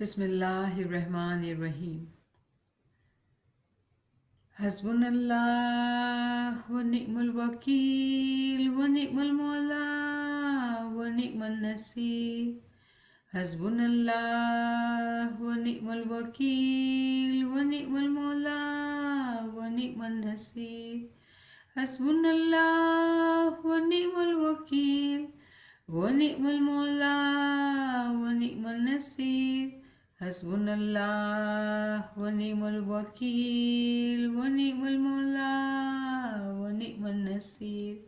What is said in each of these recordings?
Bismillahirrahmanirrahim. Hasbunallah wa ni'mal wakil wa ni'mal mawla wa ni'mal nasir. Hasbunallah wa ni'mal wakil wa ni'mal mawla wa ni'mal nasir. Hasbunallah wa ni'mal wakil wa ni'mal mawla wa ni'mal nasir. Hasbunallah wa ni'mal wakil wa ni'mal mawla wa ni'mal nasir.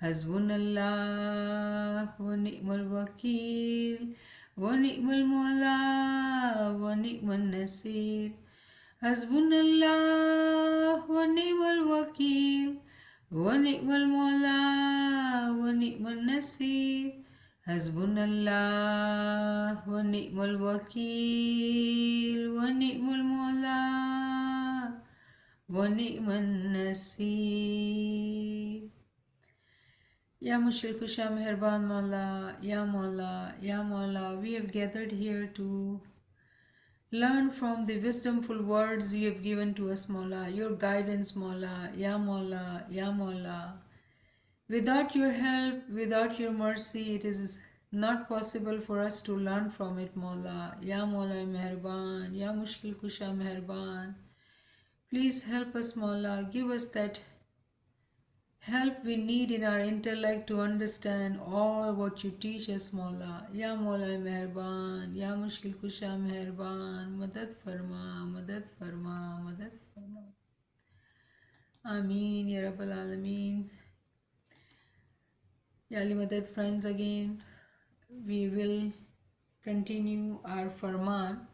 Hasbunallah wa ni'mal wakil wa ni'mal mawla wa ni'mal nasir. Hasbunallah wa ni'mal wakil wa ni'mal mawla wa ni'mal nasir. Hasbunallah wa ni'mal wakil wa ni'mal mawla wa ni'mal nasir. Ya Mushkil Kusha Meherban Maula, Ya Maula, Ya Maula, we have gathered here to learn from the wisdomful words you have given to us, Maula, your guidance, Maula, Ya Maula, Ya Maula. Without your help, without your mercy, it is not possible for us to learn from it, Maula. Ya Maula Meherban, Ya Mushkil Kusha Meherban. Please help us, Maula. Give us that help we need in our intellect to understand all what you teach us, Maula. Ya Maula Meherban, Ya Mushkil Kusha Meherban. Madad Farma, Madad Farma, Madad Farma. Ameen, Ya Rabbal Alameen. Ya Ali Madad friends, again we will continue our Farman,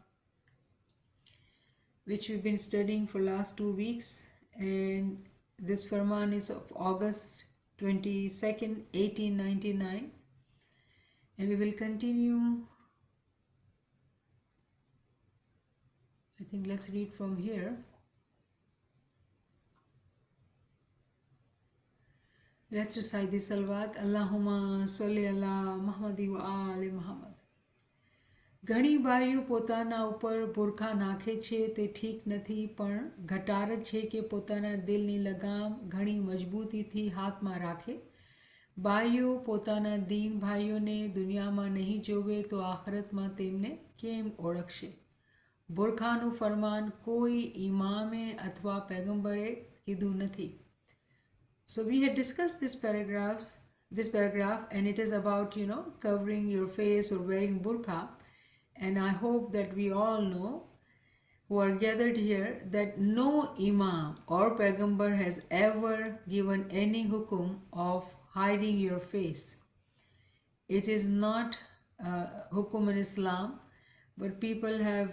which we've been studying for last 2 weeks, and this Farman is of August 22nd, 1899, and we will continue. I think let's read from here. Let's recite the Salawat. Allahumma salli ala Muhammadi wa ali Muhammad. ઘણી બાઈઓ પોતાના ઉપર બુરખા નાખે છે તે ઠીક નથી, પણ ઘટાર જ છે કે પોતાના દિલની લગામ ઘણી મજબૂતીથી હાથમાં રાખે. બાઈઓ પોતાના દીન ભાઈઓને દુનિયામાં નહીં જોવે તો આખરતમાં તેમને કેમ ઓળખશે? બુરખાનું ફરમાન કોઈ ઇમામે અથવા પેગમ્બરે કીધું નથી. So we had discussed this paragraph, and it is about, covering your face or wearing burqa. And I hope that we all know, who are gathered here, that no imam or pagambar has ever given any hukum of hiding your face. It is not hukum in Islam, but people have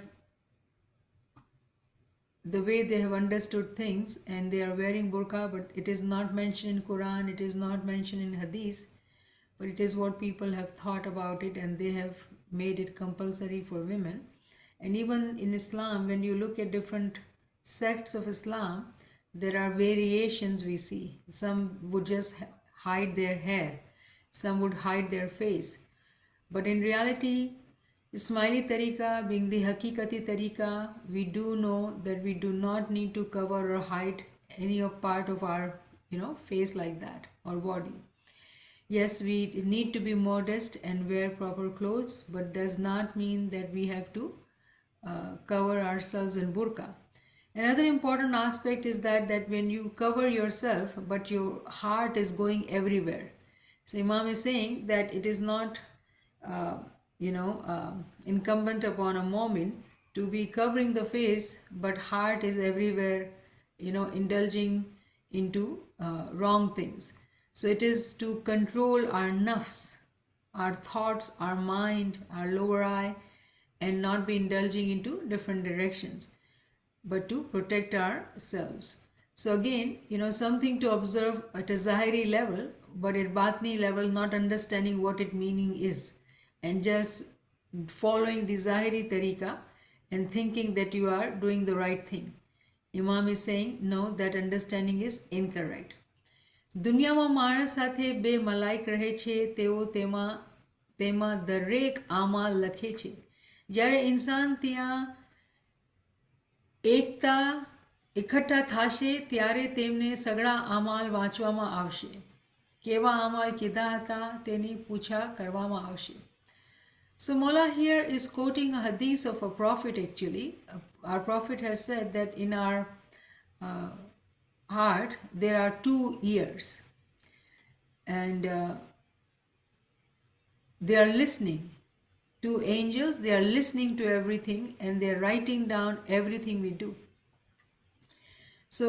the way they have understood things, and they are wearing burqa, but it is not mentioned in Quran, it is not mentioned in Hadith, but it is what people have thought about it, and they have made it compulsory for women. And even in Islam, when you look at different sects of Islam, there are variations we see. Some would just hide their hair, some would hide their face, but in reality, Ismaili tariqa being the Hakikati tariqa, we do know that we do not need to cover or hide any of part of our face like that, or body. Yes, we need to be modest and wear proper clothes, but does not mean that we have to cover ourselves in burqa. Another important aspect is that when you cover yourself, but your heart is going everywhere. So Imam is saying that it is not incumbent upon a mu'min to be covering the face, but heart is everywhere, indulging into wrong things. So it is to control our nafs, our thoughts, our mind, our lower eye, and not be indulging into different directions, but to protect ourselves. So again, something to observe at a zahiri level, but at batni level, not understanding what its meaning is, and just following the zahiri tariqa and thinking that you are doing the right thing. Imam is saying, no, that understanding is incorrect. દુનિયામાં માણસ સાથે બે મલાઈક રહે છે, તેઓ તેમાં દરેક આમાલ લખે છે. જ્યારે ઇન્સાન ત્યાં એકતા એકઠા થશે ત્યારે તેમને સઘળા અમાલ વાંચવામાં આવશે. કેવા અમાલ કીધા હતા તેની પૂછા કરવામાં આવશે. So Mullah here is quoting a hadith of a prophet actually. Our prophet has said that in our uh, heart there are two ears, and they are listening to angels, they are listening to everything, and they are writing down everything we do. So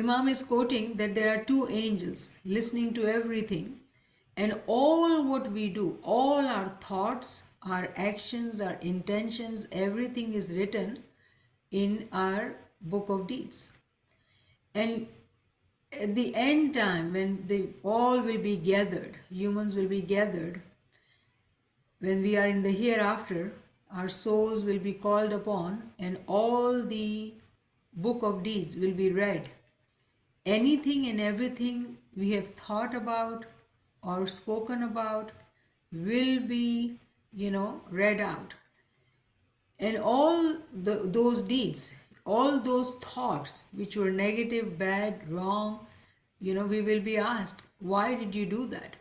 Imam is quoting that there are two angels listening to everything, and all what we do, all our thoughts, our actions, our intentions, everything is written in our book of deeds. And at the end time, when they all will be gathered, humans will be gathered, when we are in the hereafter, our souls will be called upon and all the book of deeds will be read. Anything and everything we have thought about or spoken about will be, read out. And all those deeds, all those thoughts which were negative, bad, wrong, we will be asked, why did you do that?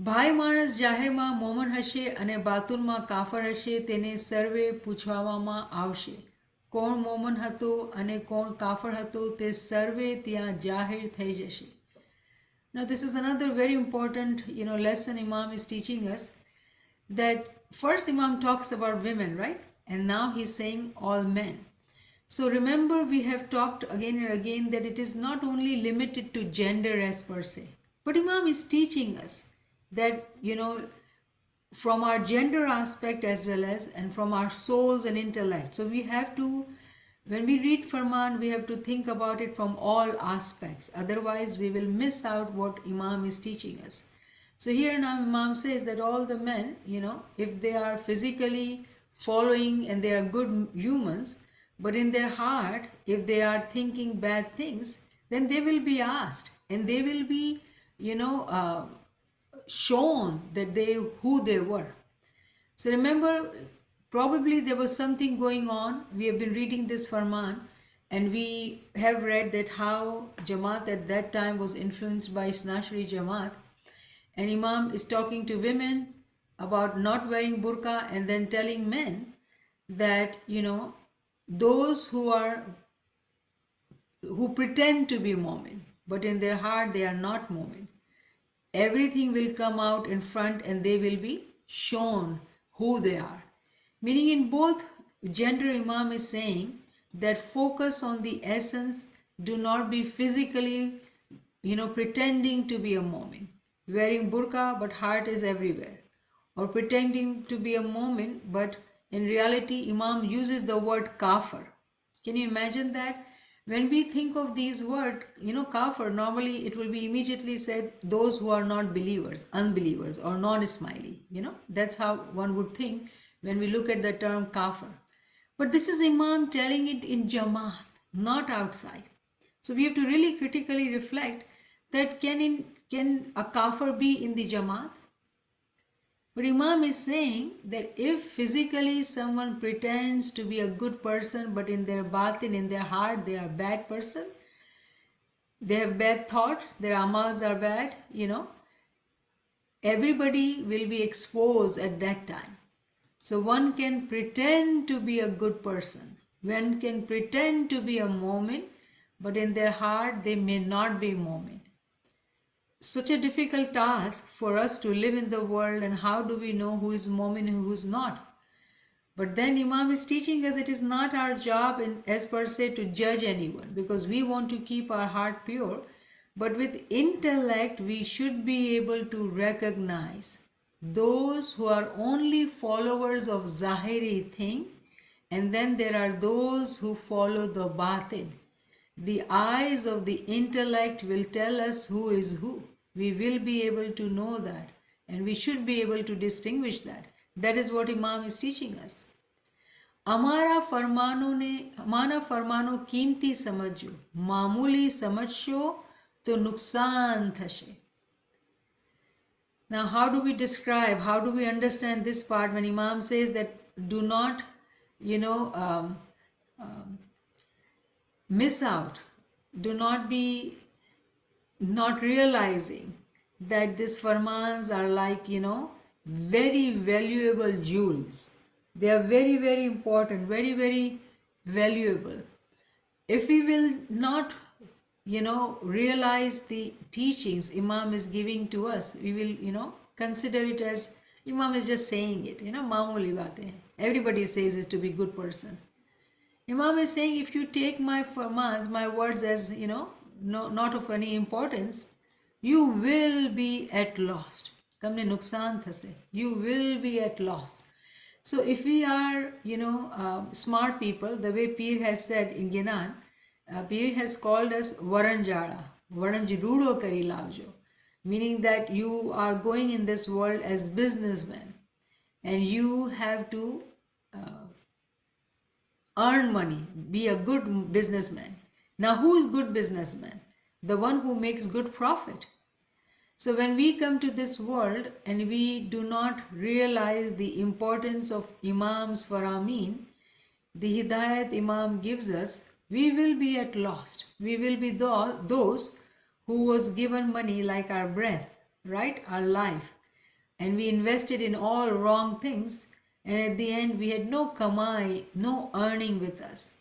ભાઈ માણસ જાહેરમાં મોમન હશે અને બાતુલમાં કાફર હશે, તેને સર્વે પૂછવામાં આવશે. કોણ મોમન હતો અને કોણ કાફર હતો તે સર્વે ત્યાં જાહેર થઈ જશે. Now this is another very important lesson Imam is teaching us, that first Imam talks about women, right? And now he's saying all men. So remember, we have talked again and again that it is not only limited to gender as per se, but Imam is teaching us that from our gender aspect as well as and from our souls and intellect. So we have to, when we read Farman, we have to think about it from all aspects, otherwise we will miss out what Imam is teaching us. So here now Imam says that all the men, if they are physically following and they are good humans, but in their heart if they are thinking bad things, then they will be asked and they will be shown that who they were. So remember, probably there was something going on. We have been reading this Farman and we have read that how Jamaat at that time was influenced by Isnashri Jamaat, and Imam is talking to women about not wearing burqa and then telling men that those who pretend to be Mu'min but in their heart they are not Mu'min, everything will come out in front and they will be shown who they are. Meaning in both gender, Imam is saying that focus on the essence, do not be physically pretending to be a Mu'min, wearing burqa but heart is everywhere, or pretending to be a Mu'min but in reality Imam uses the word kafir. Can you imagine that? When we think of these words, kafir, normally it will be immediately said those who are not believers, unbelievers, or non-smiley. That's how one would think when we look at the term kafir. But this is Imam telling it in Jamaat, not outside. So we have to really critically reflect that can a kafir be in the Jamaat? But Imam is saying that if physically someone pretends to be a good person, but in their batin, in their heart, they are a bad person, they have bad thoughts, their amals are bad, everybody will be exposed at that time. So one can pretend to be a good person, one can pretend to be a Mu'min, but in their heart they may not be Mu'min. Such a difficult task for us to live in the world, and how do we know who is Mu'min and who is not? But then Imam is teaching us it is not our job as per se to judge anyone, because we want to keep our heart pure, but with intellect we should be able to recognize those who are only followers of Zahiri thing, and then there are those who follow the batin. The eyes of the intellect will tell us who is who. We will be able to know that, and we should be able to distinguish that. That is what Imam is teaching us. અમારા ફરમાનો કીમતી સમજજો, મામૂલી સમજશો તો નુકસાન થશે. Now how do we describe, how do we understand this part when Imam says that do not, you know, miss out. Do not be not realizing that these farmans are like, very valuable jewels. They are very, very important, very, very valuable. If we will not, realize the teachings Imam is giving to us, we will, consider it as Imam is just saying it, mamuli baatein hain. Everybody says is to be good person. Imam is saying, if you take my farmans, my words as, no, not of any importance, you will be at lost. Tamne nuksan thase. You will be at loss. So if we are, smart people, the way Peer has said in Gyanan, Peer has called us Varanjala, Varanjirudo kari lavjo, meaning that you are going in this world as businessmen and you have to earn money, be a good businessman. Now, who is good businessman? The one who makes good profit. So when we come to this world and we do not realize the importance of Imams for Ameen, the Hidayat Imam gives us, we will be at lost. We will be those who was given money like our breath, right? Our life. And we invested in all wrong things, and at the end we had no kamai, no earning with us.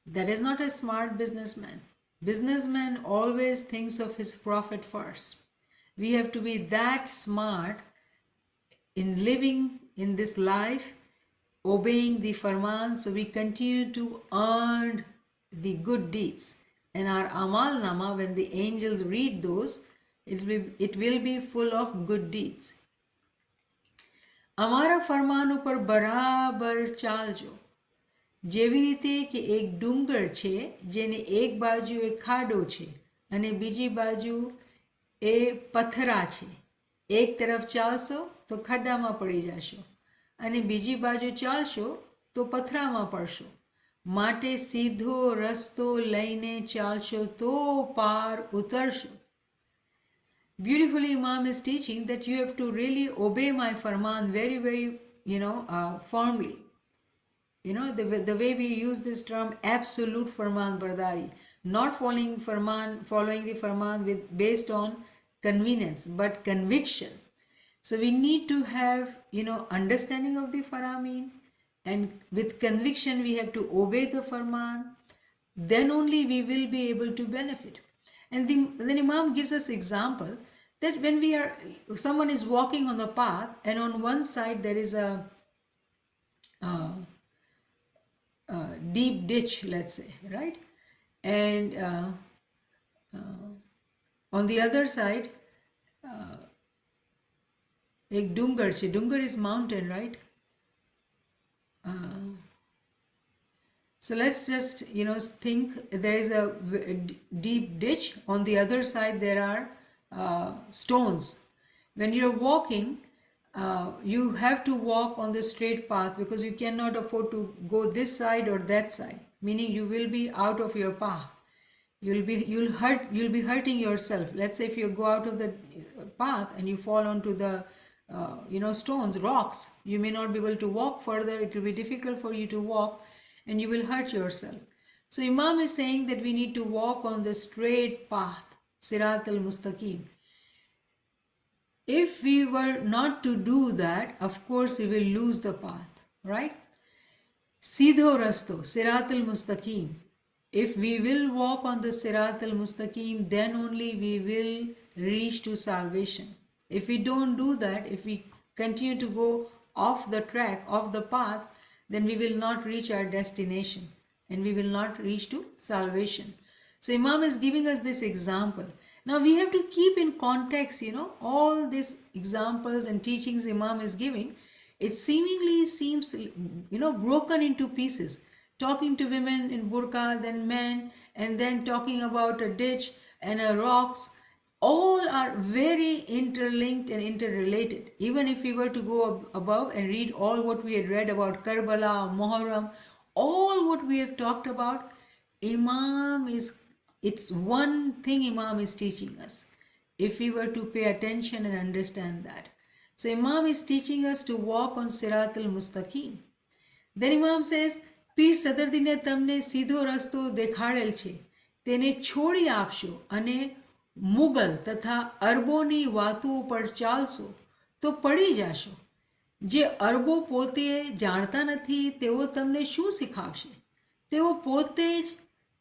That is not a smart businessman. Businessman always thinks of his profit first. We have to be that smart in living in this life, obeying the farman, so we continue to earn the good deeds. And our amal nama, when the angels read those, it will be full of good deeds. અમારા ફરમાન ઉપર બરાબર ચાલજો. જેવી રીતે કે એક ડુંગર છે જેને એક બાજુ એ ખાડો છે અને બીજી બાજુ એ પથરા છે. એક તરફ ચાલશો તો ખડ્ડામાં પડી જશો અને બીજી બાજુ ચાલશો તો પથરામાં પડશો. માટે સીધો રસ્તો લઈને ચાલશો તો પાર ઉતરશો. Beautifully, Imam is teaching that you have to really obey my farman very, very, firmly. The way we use this term, absolute farman bardari, not following the farman based on convenience, but conviction. So we need to have, understanding of the farameen, and with conviction we have to obey the farman. Then only we will be able to benefit. And then Imam gives us example that when someone is walking on the path and on one side there is a deep ditch, let's say, right? And on the other side, ek dungar che. Dungar is mountain, right? So let's just, think there is a deep ditch. On the other side, there are stones. When you're walking, you have to walk on the straight path because you cannot afford to go this side or that side, meaning you will be out of your path. You'll be hurting yourself. Let's say if you go out of the path and you fall onto the stones, rocks, you may not be able to walk further. It will be difficult for you to walk and you will hurt yourself. So Imam is saying that we need to walk on the straight path, Sirat al-Mustaqim. If we were not to do that, of course we will lose the path, right? Sidho rasto, Sirat al-Mustaqim. If we will walk on the Sirat al-Mustaqim, then only we will reach to salvation. If we don't do that, if we continue to go off the track, off the path, then we will not reach our destination and we will not reach to salvation. So Imam is giving us this example. Now we have to keep in context, all these examples and teachings Imam is giving. It seemingly seems, broken into pieces. Talking to women in burqa, then men, and then talking about a ditch and a rocks. All are very interlinked and interrelated. Even if we were to go above and read all what we had read about Karbala, Muharram, all what we have talked about, it's one thing Imam is teaching us. If we were to pay attention and understand that. So Imam is teaching us to walk on Sirat al-Mustaqim. Then Imam says, પીર સદરદીને તમને સીધો રસ્તો દેખાડેલ છે તેને છોડી આપશો અને મુગલ તથા અરબોની વાતો પર ચાલશો તો પડી જાશો. જે અરબો પોતે જાણતા નથી તેઓ તમને શું સિખાવશે? તેઓ પોતે જ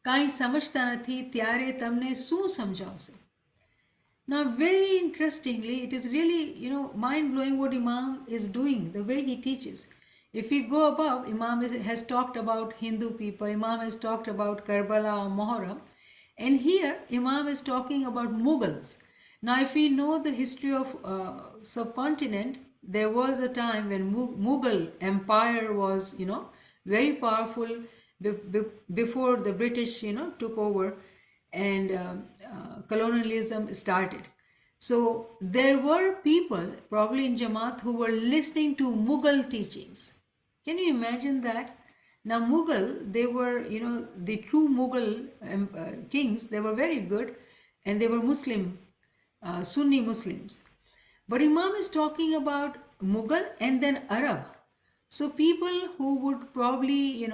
કાંઈ સમજતા નથી ત્યારે તમને શું સમજાવશે? Now, very interestingly, it is really, mind blowing what Imam is doing, the way he teaches. If we go above, Imam has talked about Hindu people, Imam has talked about Karbala, Muharram, and here Imam is talking about Mughals. Now, if we know the history of subcontinent, there was a time when Mughal Empire was, very powerful before the British, took over and colonialism started. So there were people probably in Jamaat who were listening to Mughal teachings. Can you imagine that? Now Mughal, they were, the true Mughal kings, they were very good and they were Muslim, Sunni Muslims. But Imam is talking about Mughal and then Arab. So people who would probably,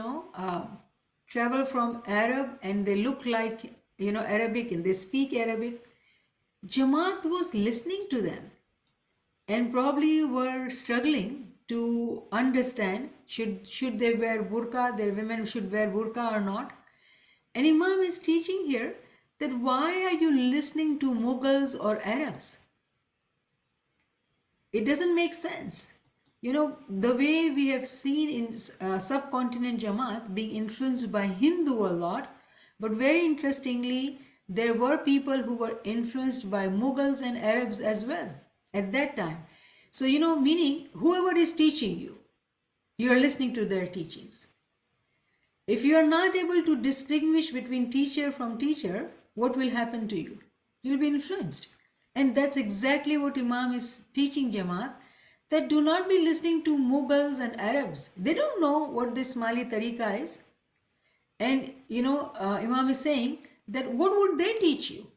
travel from Arab and they look like, Arabic and they speak Arabic, Jamaat was listening to them and probably were struggling to understand should they wear burqa, their women should wear burqa or not. And Imam is teaching here that why are you listening to Mughals or Arabs? It doesn't make sense. The way we have seen in subcontinent Jamaat being influenced by Hindu a lot, but very interestingly, there were people who were influenced by Mughals and Arabs as well at that time. So, meaning whoever is teaching you, you are listening to their teachings. If you are not able to distinguish between teacher from teacher, what will happen to you? You'll be influenced. And that's exactly what Imam is teaching Jamaat, that do not be listening to Mughals and Arabs. They don't know what this Ismaili tariqa is. And, Imam is saying that what would they teach you?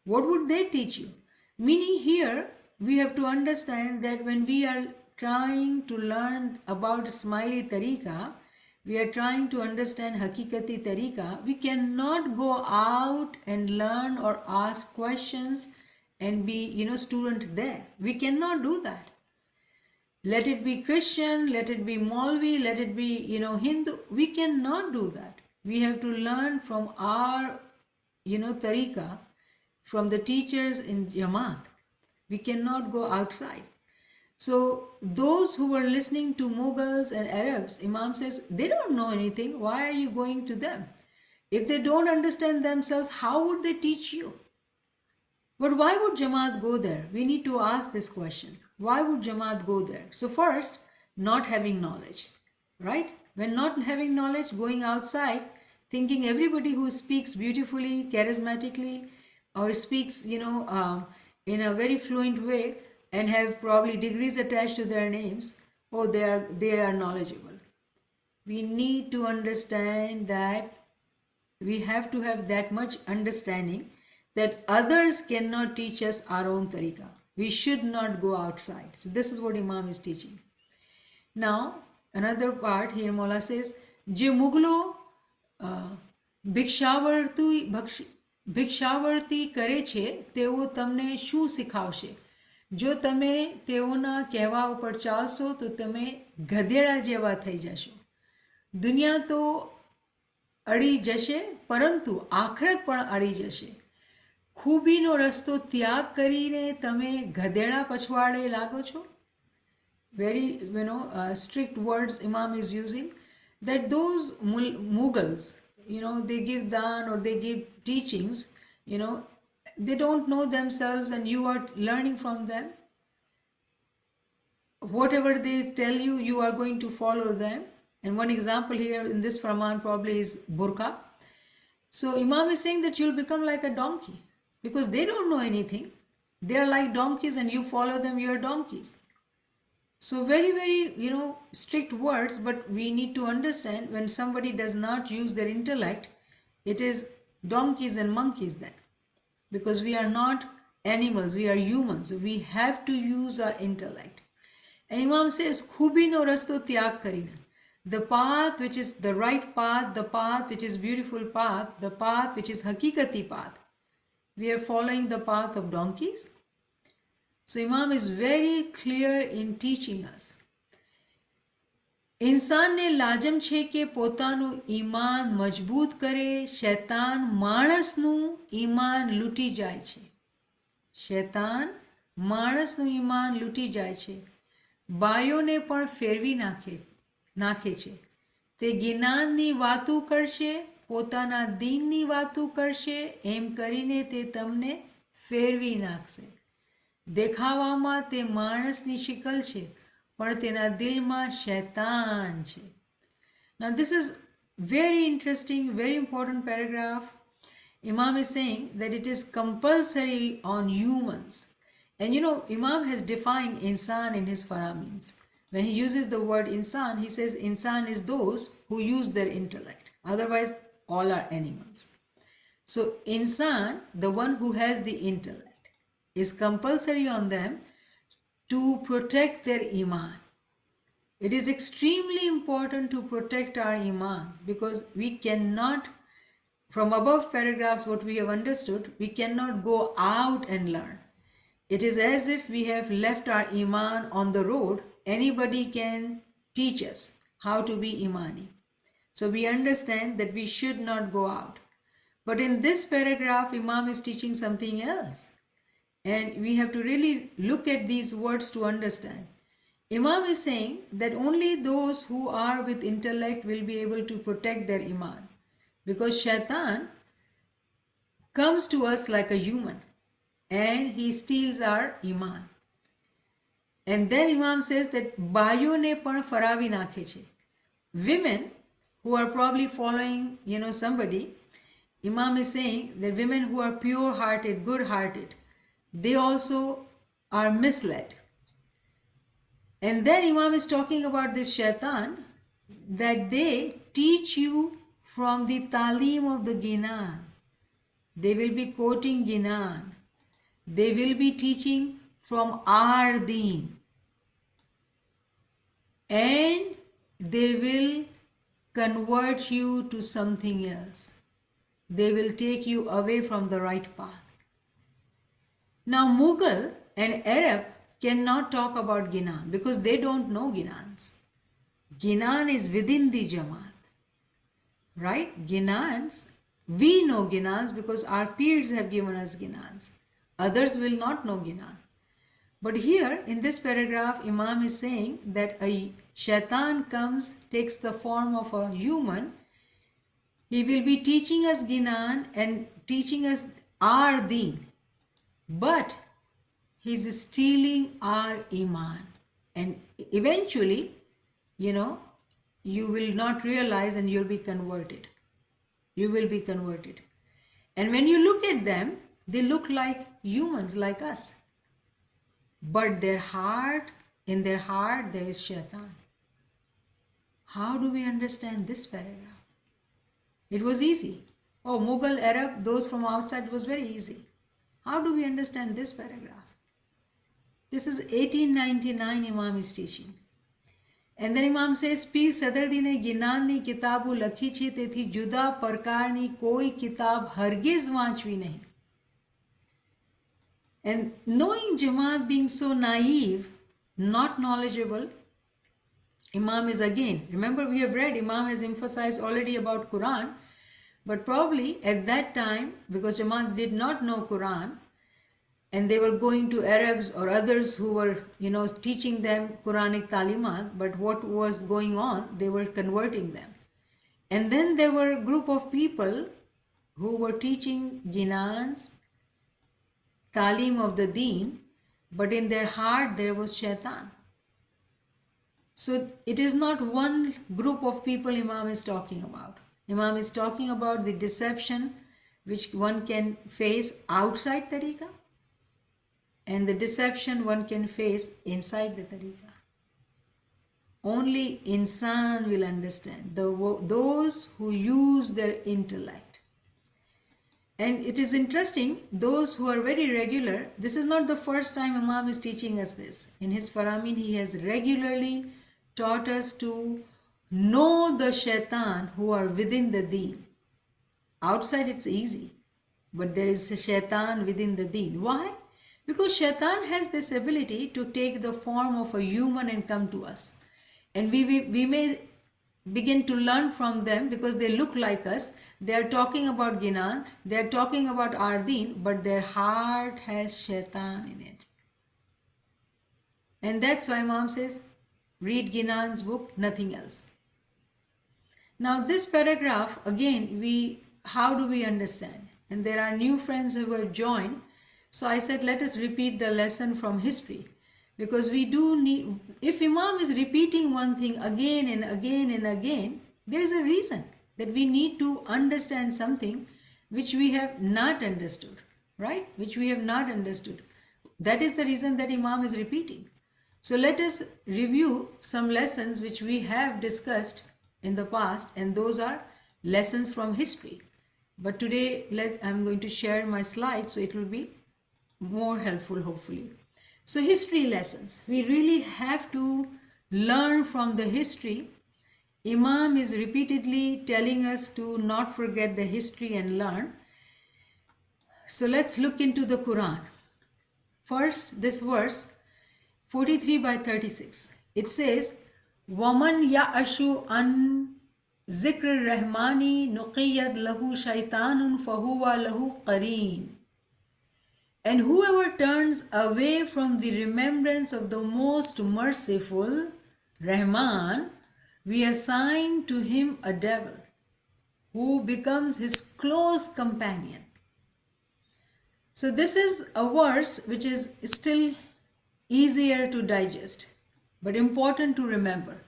What would they teach you? Meaning here, we have to understand that when we are trying to learn about Ismaili tariqa, we are trying to understand Hakikati tariqa, we cannot go out and learn or ask questions and be, student there. We cannot do that. Let it be Christian, let it be Maulvi, let it be, Hindu. We cannot do that. We have to learn from our, tariqa, from the teachers in Jamaat. We cannot go outside. So those who were listening to Mughals and Arabs, Imam says, they don't know anything. Why are you going to them? If they don't understand themselves, how would they teach you? But why would Jamaat go there? We need to ask this question. Why would Jamaat go there? So first, not having knowledge, right? When not having knowledge, going outside, thinking everybody who speaks beautifully, charismatically, or speaks, in a very fluent way and have probably degrees attached to their names, they are knowledgeable. We need to understand that we have to have that much understanding that others cannot teach us our own tariqa. We should not go outside. So this is what Imam is teaching. Now, another part here, Mola says, Je Mughlo ભિક્ષાવર્તી કરે છે તેઓ તમને શું સિખાવશે? જો તમે તેઓના કહેવા ઉપર ચાલશો તો તમે ગધેડા જેવા થઈ જશો. દુનિયા તો અડી જશે પરંતુ આખરત પણ અડી જશે. ખૂબીનો રસ્તો ત્યાગ કરીને તમે ગધેડા પછવાડે લાગો છો. Very, strict words Imam is using, that those Mughals, they give dan or they give teachings, they don't know themselves and you are learning from them. Whatever they tell you, you are going to follow them. And one example here in this Farman probably is burqa. So Imam is saying that you'll become like a donkey because they don't know anything. They are like donkeys and you follow them, you are donkeys. So very, very, strict words, but we need to understand when somebody does not use their intellect, it is donkeys and monkeys then. Because we are not animals, we are humans. So we have to use our intellect. And Imam says, Khubino rasto tyag karina. The path which is the right path, the path which is beautiful path, the path which is hakikati path. We are following the path of donkeys. So Imam is very clear in teaching us. ઇન્સાનને લાજમ છે કે પોતાનું ઈમાન મજબૂત કરે. શૈતાન માણસનું ઈમાન લૂંટી જાય છે. શૈતાન માણસનું ઈમાન લૂંટી જાય છે. બાયોને પણ ફેરવી નાખે છે. તે જ્ઞાનની વાતો કરશે, પોતાના દીનની વાતો કરશે, એમ કરીને તે તમને ફેરવી નાખશે. દેખાવામાં તે માણસની શિકલ છે, પણ તેના દિલમાં શૈતાન છે. Now this is very interesting, very important paragraph. Imam is saying that it is compulsory on humans. And you know, Imam has defined insan in his Faramins. When he uses the word insan, he says insan is those who use their intellect. Otherwise, all are animals. So insan, the one who has the intellect, is compulsory on them to protect their iman. It is extremely important to protect our iman, because we cannot, from above paragraphs what we have understood, we cannot go out and learn. It is as if we have left our iman on the road. Anybody can teach us how to be imani. So we understand that we should not go out. But in this paragraph, Imam is teaching something else. And we have to really look at these words to understand. Imam is saying that only those who are with intellect will be able to protect their iman. Because shaitan comes to us like a human and he steals our iman. And then Imam says that bayo ne pan faravi nakhe che. Women who are probably following, somebody, Imam is saying that women who are pure-hearted, good-hearted, they also are misled. And then Imam is talking about this shaitan, that they teach you from the talim of the Ginan. They will be quoting Ginan. They will be teaching from our deen. And they will convert you to something else. They will take you away from the right path. Now Mughal and Arab cannot talk about Ginan because they don't know Ginans. Ginan is within the Jamaat. Right? Ginans, we know Ginans because our peers have given us Ginans. Others will not know Ginan. But here in this paragraph, Imam is saying that a shaitan comes, takes the form of a human. He will be teaching us Ginan and teaching us our deen. But he's stealing our iman. And eventually, you will not realize and you'll be converted. You will be converted. And when you look at them, they look like humans, like us. But in their heart, there is shaitan. How do we understand this paragraph? It was easy. Oh, Mughal, Arab, those from outside, it was very easy. How do we understand this paragraph? This is 1899 Imam is teaching. And then Imam says, Pir Sadardine Ginanni kitabu lakhi છે તેથી જુદા પ્રકારની કોઈ કિતાબ હરગિઝ વાંચવી નહીં. And knowing Jamaat being so naive, not knowledgeable, Imam is again, remember we have read, Imam has emphasized already about Quran, but probably at that time, because Jamaat did not know Quran, and they were going to Arabs or others who were, teaching them Quranic talimat, but what was going on, they were converting them. And then there were a group of people who were teaching Ginans, talim of the deen, but in their heart there was shaitan. So it is not one group of people Imam is talking about. Imam is talking about the deception which one can face outside tariqah and the deception one can face inside the tariqah. Only insan will understand, those who use their intellect. And it is interesting, those who are very regular, this is not the first time Imam is teaching us this. In his Faramin, he has regularly taught us to know the shaitan who are within the deen. Outside it's easy, but there is a shaitan within the deen. Why? Because shaitan has this ability to take the form of a human and come to us. And we may begin to learn from them because they look like us. They are talking about Ginan, they are talking about our deen, but their heart has shaitan in it. And that's why Imam says, read Ginan's book, nothing else. Now this paragraph, again, how do we understand? And there are new friends who have joined. So I said, let us repeat the lesson from history. Because we do need, if Imam is repeating one thing again and again and again, there is a reason that we need to understand something which we have not understood, right? Which we have not understood. That is the reason that Imam is repeating. So let us review some lessons which we have discussed in the past, and those are lessons from history. But today I'm going to share my slides, so it will be more helpful hopefully. So history lessons, we really have to learn from the history. Imam is repeatedly telling us to not forget the history and learn. So let's look into the Quran. First, this verse 43/36. It says, وَمَنْ يَعْشُ عَنْ ذِكْرِ الرَّحْمَنِ نُقِيَّدْ لَهُ شَيْطَانٌ فَهُوَ لَهُ قَرِينٌ. And whoever turns away from the remembrance of the most merciful, Rahman, we assign to him a devil who becomes his close companion. So this is a verse which is still easier to digest, but important to remember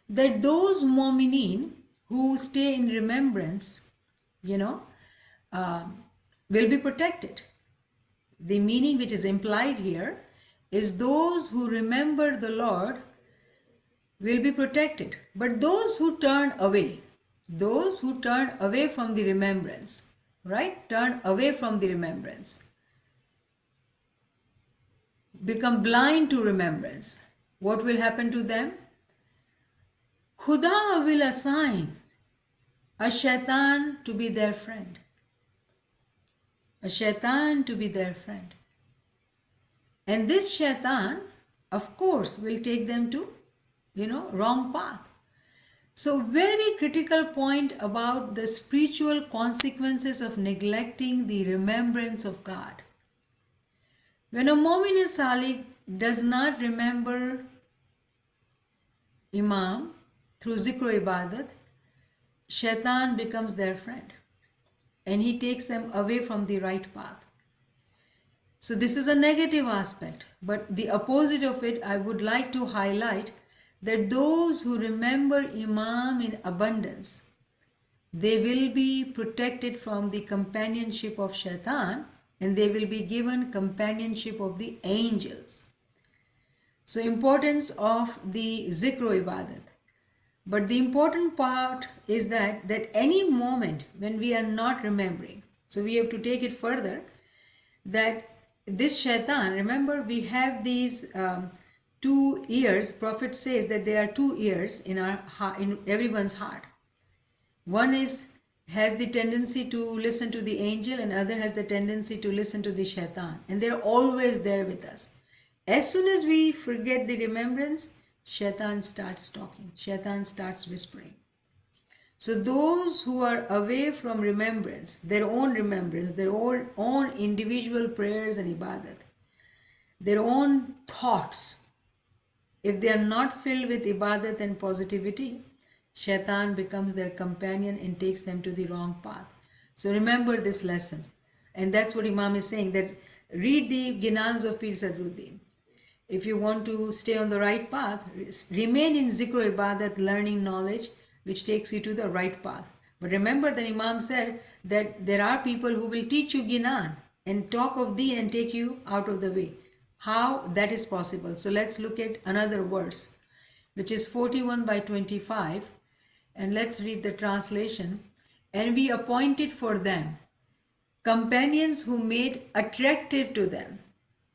that those mu'mineen who stay in remembrance, will be protected. The meaning which is implied here is those who remember the Lord will be protected. But those who turn away from the remembrance, right? Turn away from the remembrance, become blind to remembrance. What will happen to them? Khuda will assign a shaitan to be their friend. A shaitan to be their friend. And this shaitan, of course, will take them to, wrong path. So very critical point about the spiritual consequences of neglecting the remembrance of God. When a Mu'min Salih does not remember Imam through zikr ibadat, shaitan becomes their friend and he takes them away from the right path. So this is a negative aspect, but the opposite of it, I would like to highlight that those who remember Imam in abundance, they will be protected from the companionship of shaitan and they will be given companionship of the angels. So importance of the zikr ibadat. But the important part is that any moment when we are not remembering, so we have to take it further, that this shaitan, remember we have these 2 ears. Prophet says that there are 2 ears in everyone's heart. One has the tendency to listen to the angel and other has the tendency to listen to the shaitan, and they're always there with us. As soon as we forget the remembrance, shaitan starts talking, shaitan starts whispering. So those who are away from remembrance, their own individual prayers and ibadat, their own thoughts, if they are not filled with ibadat and positivity, shaitan becomes their companion and takes them to the wrong path. So remember this lesson. And that's what Imam is saying, that read the Ginans of Pir Sadruddin. If you want to stay on the right path, remain in zikr ibadat, learning knowledge, which takes you to the right path. But remember that Imam said that there are people who will teach you Ginan and talk of Deen and take you out of the way. How that is possible? So let's look at another verse, which is 41/25, and let's read the translation. And we appointed for them companions who made attractive to them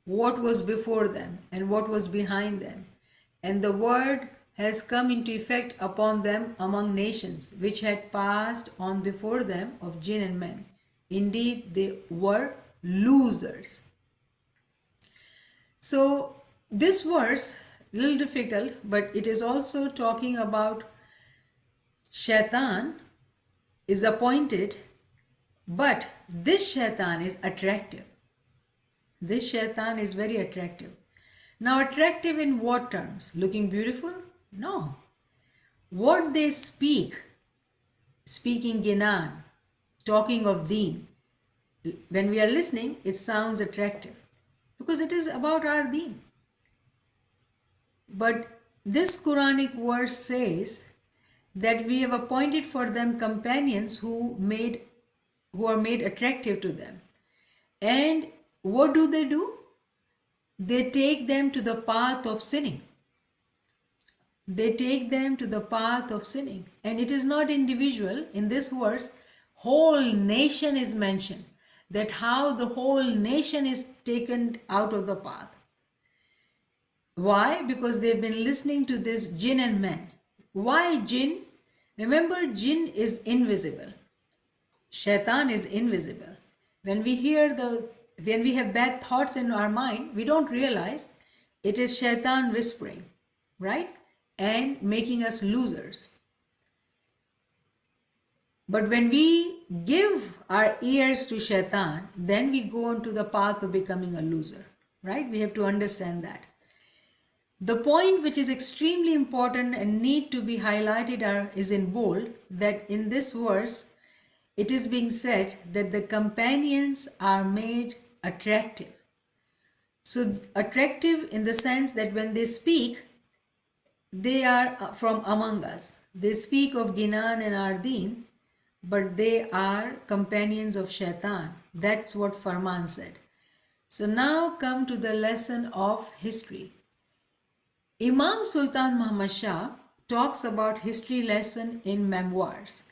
what was before them and what was behind them. And the word has come into effect upon them among nations which had passed on before them of jinn and men. Indeed, they were losers. So, this verse, little difficult, but it is also talking about Shaitan is appointed, but this Shaitan is attractive. This Shaitan is very attractive. Now, attractive in what terms? Looking beautiful? No. What they speak, speaking Ginan, talking of Deen, when we are listening, it sounds attractive because it is about our Deen. But this Quranic verse says that we have appointed for them companions who are made attractive to them. And what do? They take them to the path of sinning. They take them to the path of sinning. And it is not individual. In this verse, whole nation is mentioned. That how the whole nation is taken out of the path. Why? Because they've been listening to this jinn and men. Why jinn? Remember, jinn is invisible. Shaitan is invisible. When we have bad thoughts in our mind, we don't realize it is Shaitan whispering, right? And making us losers. But when we give our ears to Shaitan, then we go onto the path of becoming a loser, right? We have to understand that. The point which is extremely important and need to be highlighted is in bold, that in this verse, it is being said that the companions are made attractive. So attractive in the sense that when they speak, they are from among us. They speak of Ginan and Ardeen, but they are companions of Shaitan. That's what Farman said. So now come to the lesson of history. Imam Sultan Muhammad Shah talks about history lesson in memoirs.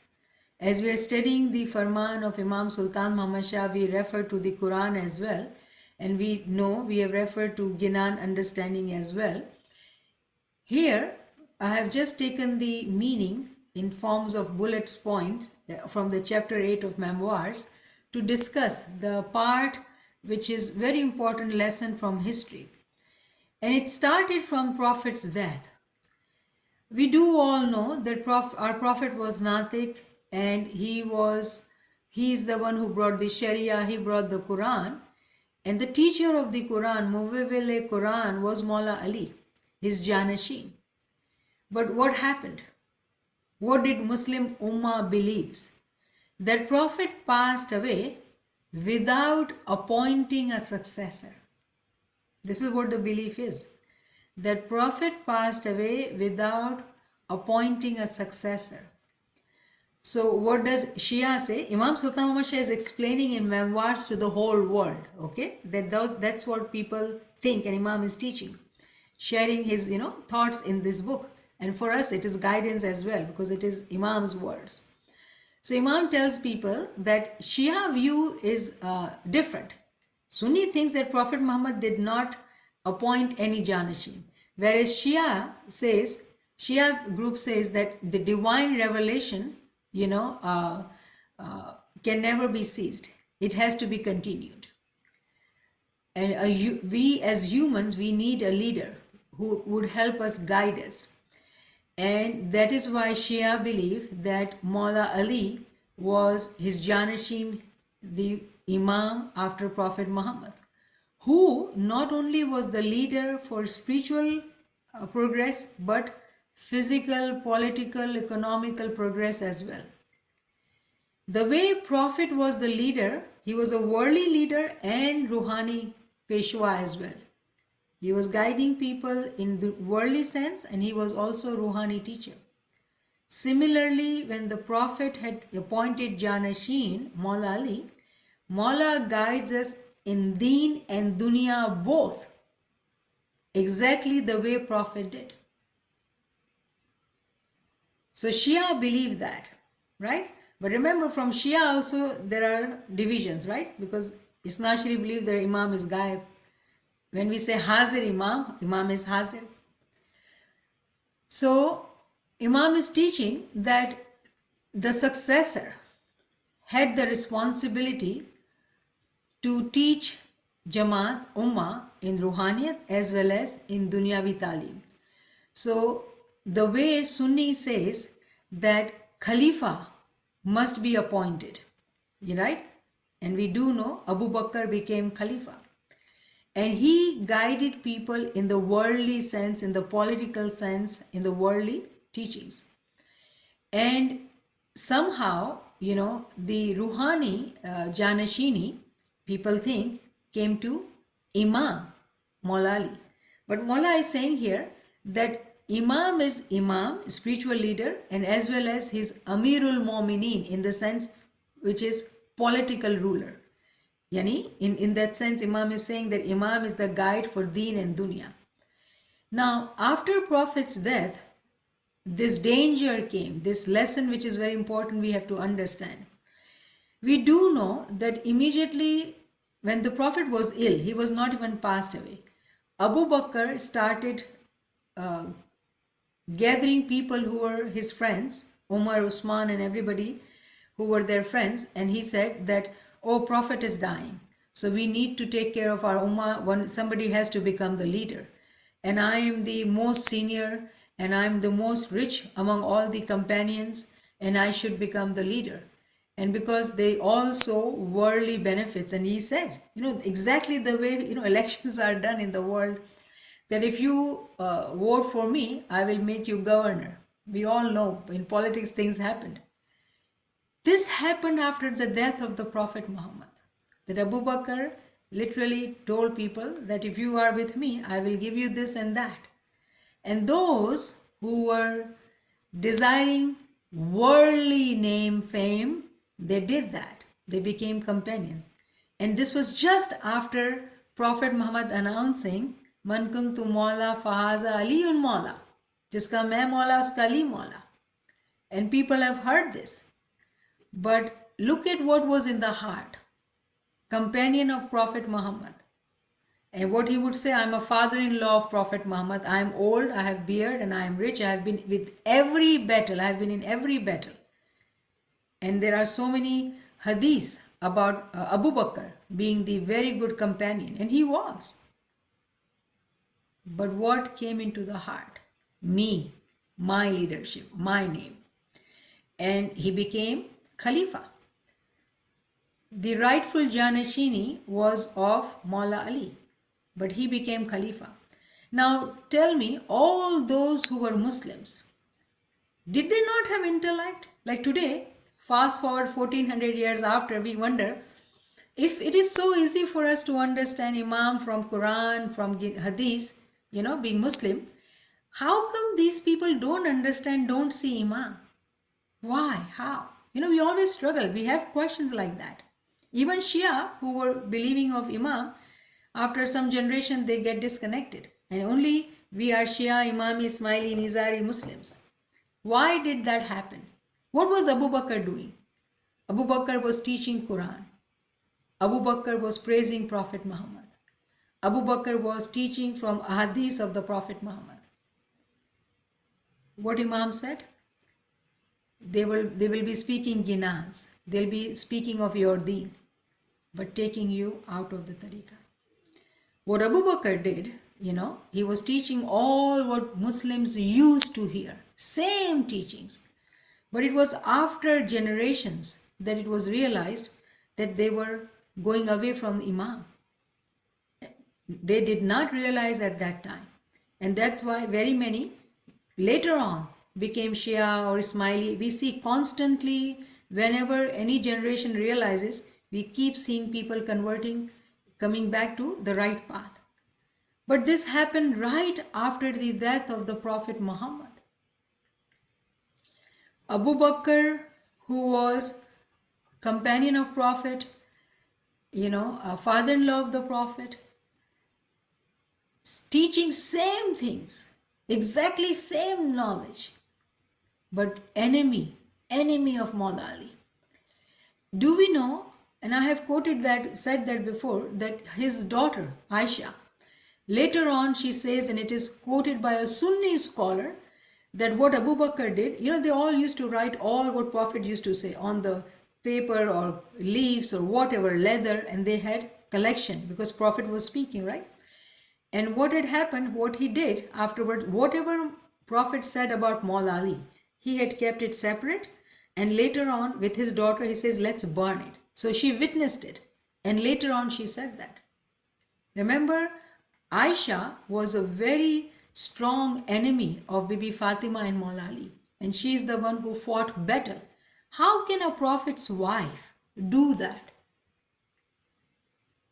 As we are studying the Farman of Imam Sultan Muhammad Shah, we refer to the Quran as well. And we know we have referred to Ginan understanding as well. Here, I have just taken the meaning in forms of bullet points from the chapter 8 of Memoirs to discuss the part which is very important lesson from history. And it started from Prophet's death. We do all know that our Prophet was Natik, and he is the one who brought the Sharia, he brought the Quran. And the teacher of the Quran, Muwawwil-e-Quran, was Maula Ali, his Janasheen. But what happened? What did Muslim Ummah believes? That Prophet passed away without appointing a successor. This is what the belief is. That Prophet passed away without appointing a successor. So what does Shia say? Imam Sultan Muhammad Shah is explaining in memoirs to the whole world. Okay, that's what people think, and Imam is teaching, sharing his thoughts in this book. And for us, it is guidance as well because it is Imam's words. So Imam tells people that Shia view is different. Sunni thinks that Prophet Muhammad did not appoint any Janasheen, whereas Shia group says that the divine revelation can never be ceased. It has to be continued. And we as humans, we need a leader who would help us, guide us. And that is why Shia believe that Maula Ali was his Janasheen, the Imam after Prophet Muhammad, who not only was the leader for spiritual progress, but physical, political, economical progress as well. The way Prophet was the leader, he was a worldly leader and Ruhani Peshwa as well. He was guiding people in the worldly sense, and he was also Ruhani teacher. Similarly, when the Prophet had appointed Janasheen, Maula Ali, Maula guides us in Deen and Dunya both, exactly the way Prophet did. So Shia believe that, right? But remember, from Shia also there are divisions, right? Because Isna Sharif believe their Imam is Ghaib. When we say Hazir Imam, Imam is Hazir. So Imam is teaching that the successor had the responsibility to teach Jamaat, Ummah in Ruhaniyat as well as in Dunyavi Talim. So the way Sunni says that Khalifa must be appointed, right? And we do know Abu Bakr became Khalifa. And he guided people in the worldly sense, in the political sense, in the worldly teachings. And somehow, the Ruhani Janashini, people think, came to Imam, Maula Ali. But Maula is saying here that Imam is Imam, spiritual leader, and as well as his Amirul Mu'mineen in the sense which is political ruler. Yani, in that sense, Imam is saying that Imam is the guide for deen and dunya. Now, after Prophet's death, this danger came, this lesson which is very important we have to understand. We do know that immediately when the Prophet was ill, he was not even passed away. Abu Bakr started gathering people who were his friends, Umar, Usman, and everybody who were their friends, and he said that, oh, Prophet is dying, so we need to take care of our Ummah. Somebody has to become the leader, and I am the most senior and I am the most rich among all the companions, and I should become the leader. And because they also worldly benefits, and he said, exactly the way elections are done in the world, that if you vote for me, I will make you governor. We all know in politics things happened. This happened after the death of the Prophet Muhammad. That Abu Bakr literally told people that if you are with me, I will give you this and that. And those who were desiring worldly name, fame, they did that. They became companion. And this was just after Prophet Muhammad announcing, Man kuntu Mawla fahaza Aliyun Mawla. Jiska main Mawla, uska Ali Mawla. And people have heard this. But look at what was in the heart. Companion of Prophet Muhammad. And what he would say, I'm a father-in-law of Prophet Muhammad. I'm old, I have beard, and I am rich. I have been with every battle. I have been in every battle. And there are so many hadiths about Abu Bakr being the very good companion. And he was. But what came into the heart? Me, my leadership, my name. And he became Khalifa. The rightful Janashini was of Maula Ali, but he became Khalifa. Now tell me, all those who were Muslims, did they not have intellect? Like today, fast forward 1400 years after, we wonder if it is so easy for us to understand Imam from Quran, from Hadith, being Muslim, how come these people don't understand, don't see Imam? Why? How? We always struggle. We have questions like that. Even Shia, who were believing of Imam, after some generation they get disconnected. And only we are Shia, Imami, Ismaili, Nizari Muslims. Why did that happen? What was Abu Bakr doing? Abu Bakr was teaching Quran. Abu Bakr was praising Prophet Muhammad. Abu Bakr was teaching from ahadith of the Prophet Muhammad. What Imam said? They will be speaking ginans. They'll be speaking of your deen, but taking you out of the tariqah. What Abu Bakr did, he was teaching all what Muslims used to hear. Same teachings. But it was after generations that it was realized that they were going away from the Imam. They did not realize at that time. And that's why very many later on became Shia or Ismaili. We see constantly, whenever any generation realizes, we keep seeing people converting, coming back to the right path. But this happened right after the death of the Prophet Muhammad. Abu Bakr, who was companion of Prophet, a father-in-law of the Prophet, teaching same things, exactly same knowledge, but enemy of Maula Ali. Do we know, and I have said that before, that his daughter, Aisha, later on she says, and it is quoted by a Sunni scholar, that what Abu Bakr did, they all used to write all what Prophet used to say on the paper or leaves or whatever, leather, and they had collection because Prophet was speaking, right? And what had happened, what he did afterwards, whatever Prophet said about Maula Ali, he had kept it separate. And later on, with his daughter, he says, let's burn it. So she witnessed it. And later on, she said that. Remember, Aisha was a very strong enemy of Bibi Fatima and Maula Ali. And she is the one who fought battle. How can a prophet's wife do that?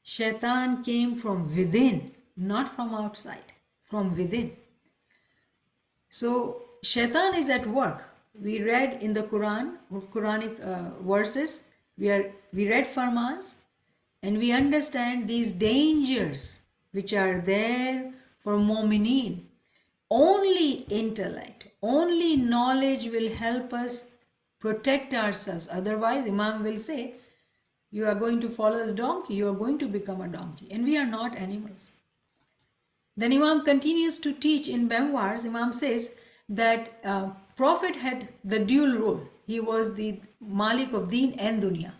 Shaitan came from within, not from outside, from within. So Shaitan is at work. We read in the Quran, Quranic verses, we read Farmans, and we understand these dangers which are there for Mu'mineen. Only intellect, only knowledge will help us protect ourselves. Otherwise, Imam will say, you are going to follow the donkey, you are going to become a donkey. And we are not animals. Then Imam continues to teach in Memoirs. Imam says that Prophet had the dual role. He was the Malik of Deen and Dunya.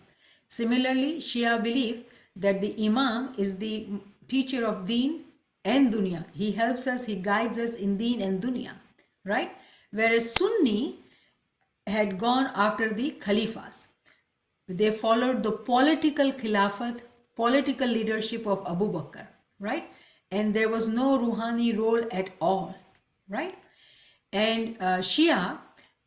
Similarly, Shia believe that the Imam is the teacher of Deen and Dunya. He helps us, he guides us in Deen and Dunya, right? Whereas Sunni had gone after the Khalifas. They followed the political Khilafat, political leadership of Abu Bakr, right? And there was no Ruhani role at all, right? And Shia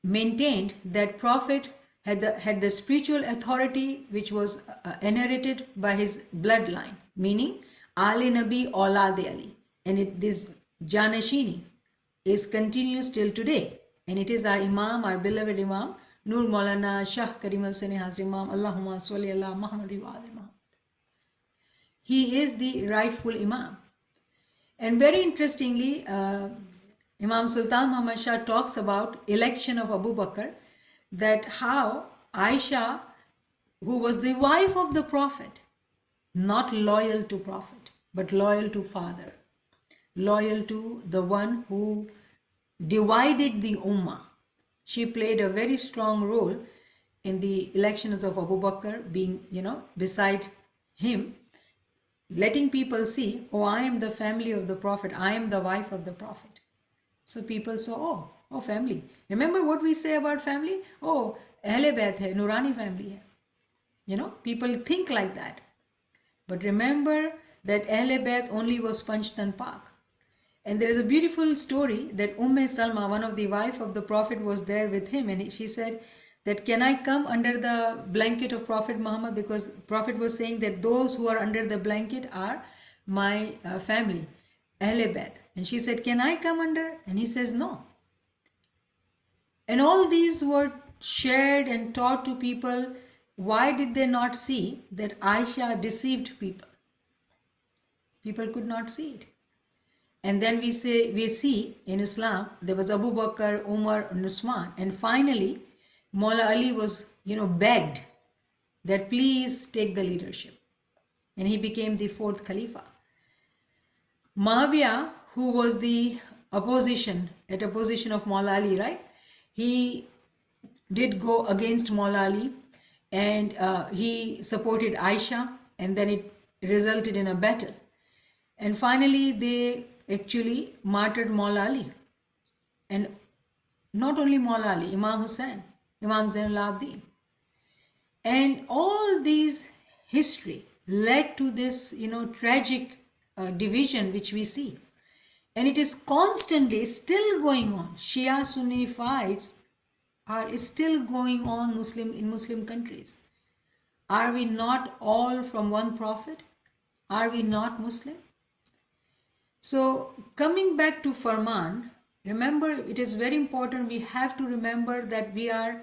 maintained that Prophet had the spiritual authority which was inherited by his bloodline, meaning Ali Nabi Aulad Ali. And this Janashini is continues till today. And it is our Imam, our beloved Imam, Nur Maulana Shah Karim Hussain Hazri Imam, Allahumma salli ala Muhammadi wa ali Muhammad. He is the rightful Imam. And very interestingly, Imam Sultan Muhammad Shah talks about election of Abu Bakr, that how Aisha, who was the wife of the Prophet, not loyal to Prophet, but loyal to father, loyal to the one who divided the Ummah. She played a very strong role in the elections of Abu Bakr, being, beside him, letting people see, oh, I am the family of the Prophet, I am the wife of the Prophet. So people saw, oh, family. Remember what we say about family? Oh, Ahle Bayt hai, Nurani family hai. People think like that. But remember that Ahle Bayt only was Panchtan Pak. And there is a beautiful story that Salma, one of the wife of the Prophet, was there with him, and she said that, can I come under the blanket of Prophet Muhammad? Because Prophet was saying that those who are under the blanket are my family, Ahle Bayt. And she said, can I come under? And he says, no. And all these were shared and taught to people. Why did they not see that Aisha deceived people? People could not see it. And then we see in Islam, there was Abu Bakr, Umar, and Usman. And finally, Maula Ali was, begged that please take the leadership. And he became the fourth Khalifa. Muawiyah, who was the opposition of Maula Ali, right? He did go against Maula Ali, and he supported Aisha, and then it resulted in a battle. And finally, they actually martyred Maula Ali. And not only Maula Ali, Imam Hussain, Imam Zainul Abidin. And all these history led to this, tragic division which we see. And it is constantly still going on. Shia Sunni fights are still going on in Muslim countries. Are we not all from one prophet? Are we not Muslim? So coming back to Farman, remember, it is very important. We have to remember that we are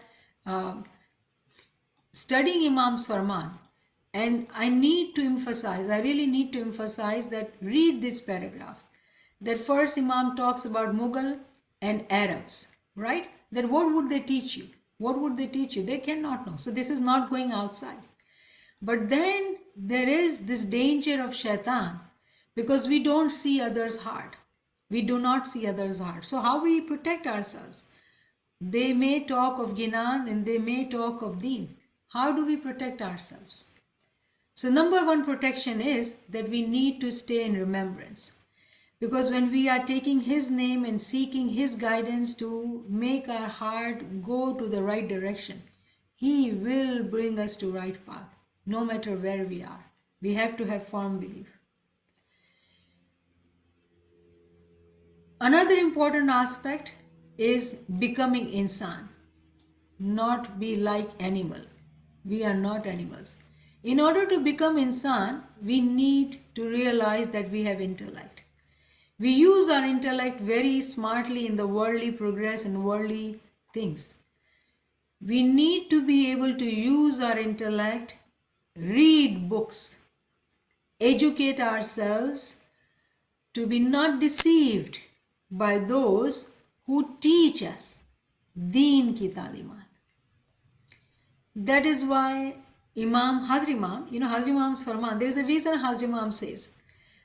studying Imam's Farman. And I really need to emphasize that, read this paragraph. That first Imam talks about Mughal and Arabs, right? Then what would they teach you? What would they teach you? They cannot know. So this is not going outside. But then there is this danger of shaitan because we don't see others' heart. We do not see others' heart. So how we protect ourselves? They may talk of Ginan and they may talk of Deen. How do we protect ourselves? So number one protection is that we need to stay in remembrance. Because when we are taking His name and seeking His guidance to make our heart go to the right direction, He will bring us to right path, no matter where we are. We have to have firm belief. Another important aspect is becoming insan, not be like animal. We are not animals. In order to become insan, we need to realize that we have intellect. We use our intellect very smartly in the worldly progress and worldly things. We need to be able to use our intellect, read books, educate ourselves, to be not deceived by those who teach us Deen ki talimat. That is why Hazrat Imam, Hazrat Imam's Farman, there is a reason Hazrat Imam says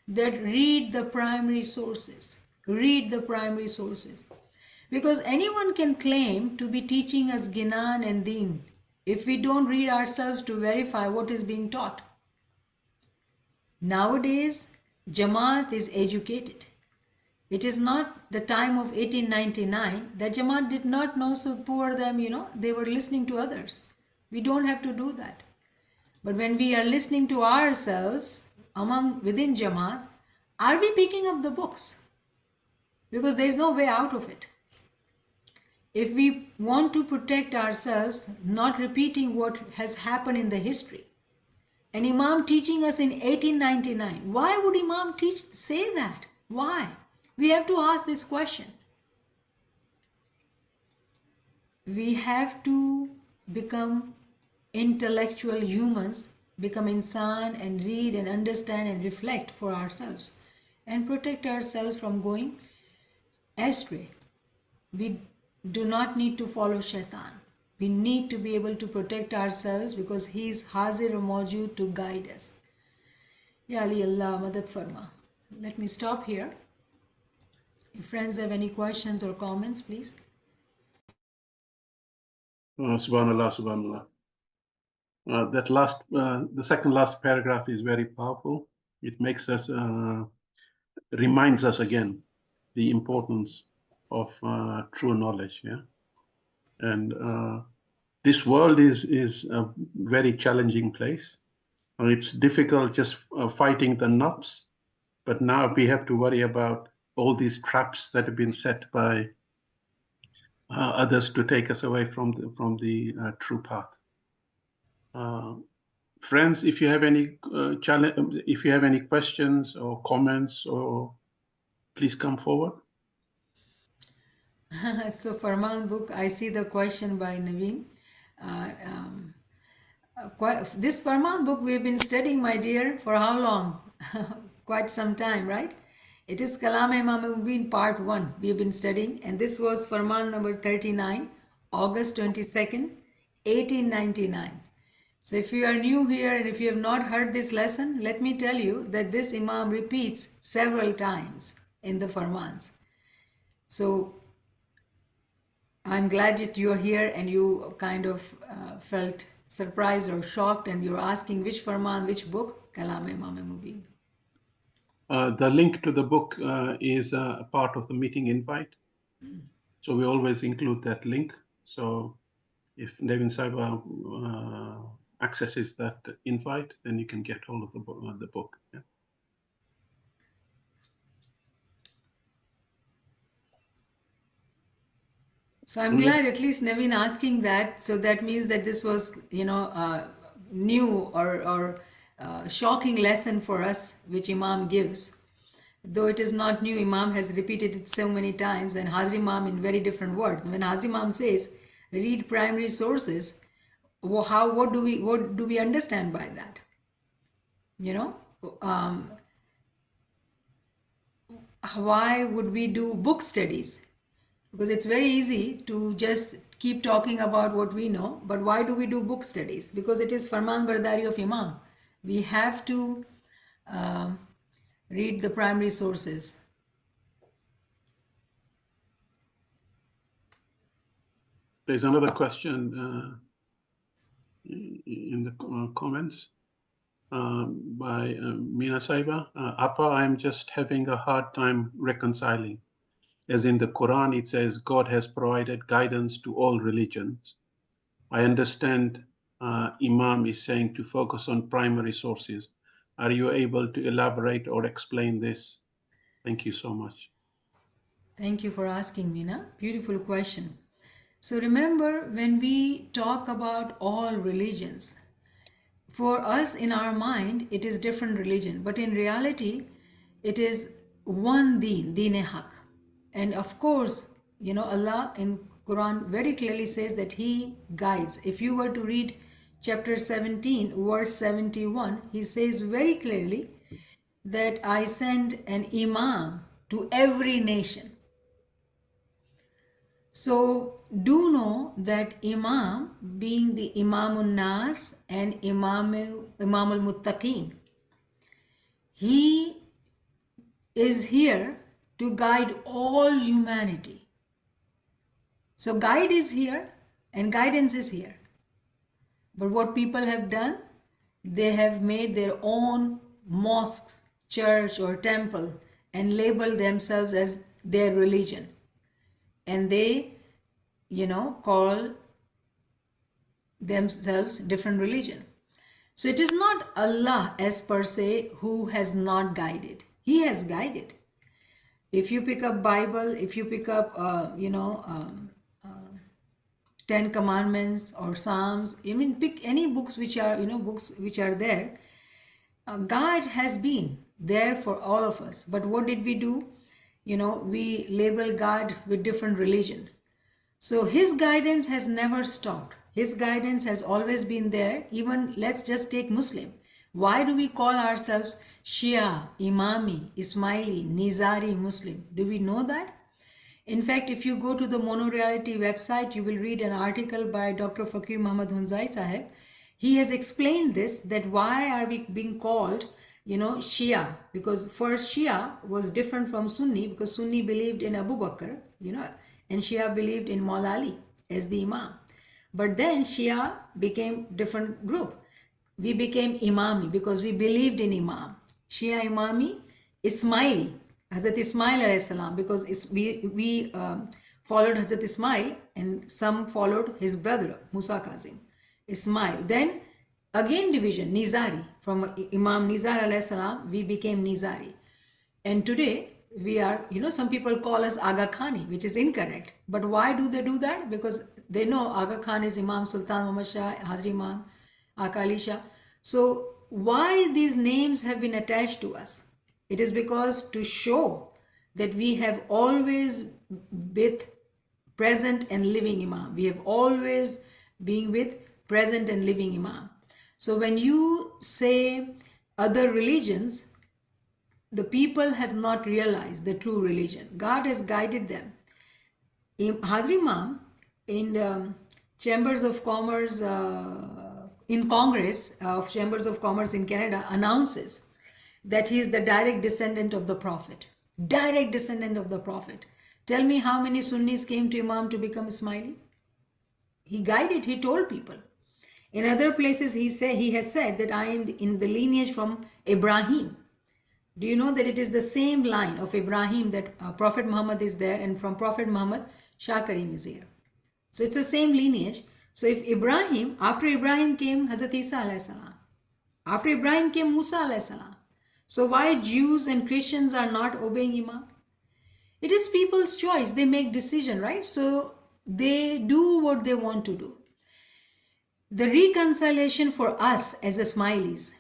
that read the primary sources. Read the primary sources. Because anyone can claim to be teaching us Ginan and Deen if we don't read ourselves to verify what is being taught. Nowadays, Jamaat is educated. It is not the time of 1899 that Jamaat did not know, so poor them, they were listening to others. We don't have to do that. But when we are listening to ourselves within Jamaat, are we picking up the books? Because there is no way out of it. If we want to protect ourselves, not repeating what has happened in the history, an Imam teaching us in 1899, why would Imam say that? Why? We have to ask this question. We have to become intellectual humans, become insan and read and understand and reflect for ourselves and protect ourselves from going astray. We do not need to follow shaitan. We need to be able to protect ourselves because he is Hazir or Mawjood to guide us. Ya Ali Allah Madad Farma. Let me stop here. If friends have any questions or comments, please. Subhanallah, Subhanallah. The second last paragraph is very powerful. It makes us, reminds us again the importance of true knowledge. Yeah, and this world is a very challenging place. It's difficult just fighting the nafs, but now we have to worry about all these traps that have been set by others to take us away from the true path. Friends, if you have any if you have any questions or comments, or please come forward. So Farman book, I see the question by Naveen. This Farman book we have been studying, my dear, for how long? Quite some time, right? It is Kalam Imam Mubin part 1 we have been studying, and this was Farman number 39, August 22nd, 1899. So if you are new here and if you have not heard this lesson, let me tell you that this Imam repeats several times in the Farmans. So I'm glad that you are here and you kind of felt surprised or shocked and you're asking which Farman, which book? Kalam Imam Mubin. The link to the book is a part of the meeting invite. So we always include that link. So if Nevin Saiba accesses that invite, then you can get hold of the book. Yeah. So I'm glad at least Naveen asking that. So that means that this was, new or shocking lesson for us, which Imam gives. Though it is not new, Imam has repeated it so many times, and Hazrat Imam in very different words. When Hazrat Imam says, read primary sources, what do we understand by that? Why would we do book studies? Because it's very easy to just keep talking about what we know, but why do we do book studies? Because it is Farman Bardari of Imam. We have to read the primary sources. There's another question in the comments by Mina Saiba. Appa, I'm just having a hard time reconciling. As in the Quran, it says God has provided guidance to all religions. I understand Imam is saying to focus on primary sources. Are you able to elaborate or explain this? Thank you so much. Thank you for asking, Mina. Beautiful question. So remember, when we talk about all religions, for us in our mind, it is different religion, but in reality, it is one deen, deen-e-haq. And of course, Allah in Quran very clearly says that He guides. If you were to read chapter 17, verse 71, He says very clearly that I send an imam to every nation. So do know that Imam, being the Imamun Nas and Imamul Muttaqeen, he is here to guide all humanity. So guide is here and guidance is here. But what people have done, they have made their own mosques, church or temple and labeled themselves as their religion. And they, call themselves different religion. So it is not Allah as per se who has not guided. He has guided. If you pick up Bible, if you pick up, 10 Commandments or Psalms, pick any books which are, books which are there. God has been there for all of us. But what did we do? We label God with different religion. So His guidance has never stopped. His guidance has always been there. Even let's just take Muslim. Why do we call ourselves Shia, Imami, Ismaili, Nizari Muslim? Do we know that? In fact, if you go to the Monoreality website, you will read an article by Dr. Fakir Muhammad Hunzai Sahib. He has explained this, that why are we being called, Shia? Because first Shia was different from Sunni, because Sunni believed in Abu Bakr, and Shia believed in Maula Ali as the Imam. But then Shia became different group. We became Imami because we believed in Imam. Shia Imami, Ismaili, Hazrat Ismail alayhi salam, because we followed Hazrat Ismail and some followed his brother Musa Kazim, Ismail. Then again division, Nizari, from Imam Nizar alayhi salam, we became Nizari. And today we are, some people call us Aga Khani, which is incorrect. But why do they do that? Because they know Aga Khan is Imam Sultan Muhammad Shah, Hazri Imam, Akali Shah. So why these names have been attached to us? It is because to show that we have always with present and living Imam. We have always been with present and living Imam. So when you say other religions, the people have not realized the true religion. God has guided them. Hazri Imam in Chambers of Commerce, in Congress of Chambers of Commerce in Canada, announces that he is the direct descendant of the Prophet. Direct descendant of the Prophet. Tell me how many Sunnis came to Imam to become Ismaili? He guided, he told people. In other places he has said that I am in the lineage from Ibrahim. Do you know that it is the same line of Ibrahim that Prophet Muhammad is there, and from Prophet Muhammad, Shah Karim is here. So it's the same lineage. So if Ibrahim, after Ibrahim came Hazrat Isa alayhi salam. After Ibrahim came Musa alayhi salam. So why Jews and Christians are not obeying Imam? It is people's choice. They make decision, right? So they do what they want to do. The reconciliation for us as Ismailis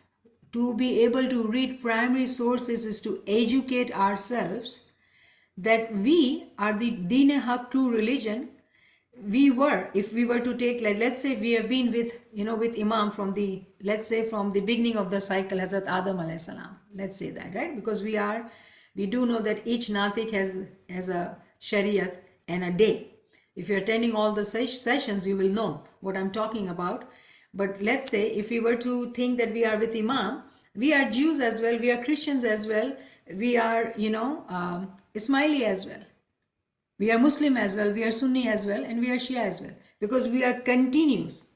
to be able to read primary sources is to educate ourselves that we are the Deen-e-Haq true religion. If we were to take, like, let's say we have been with, with Imam from the beginning of the cycle, Hazrat Adam alayhi salam. Let's say that, right? Because we do know that each Natik has a Shariat and a day. If you're attending all the sessions, you will know what I'm talking about. But let's say if we were to think that we are with Imam, we are Jews as well, we are Christians as well, we are, Ismaili as well. We are Muslim as well, we are Sunni as well, and we are Shia as well. Because we are continuous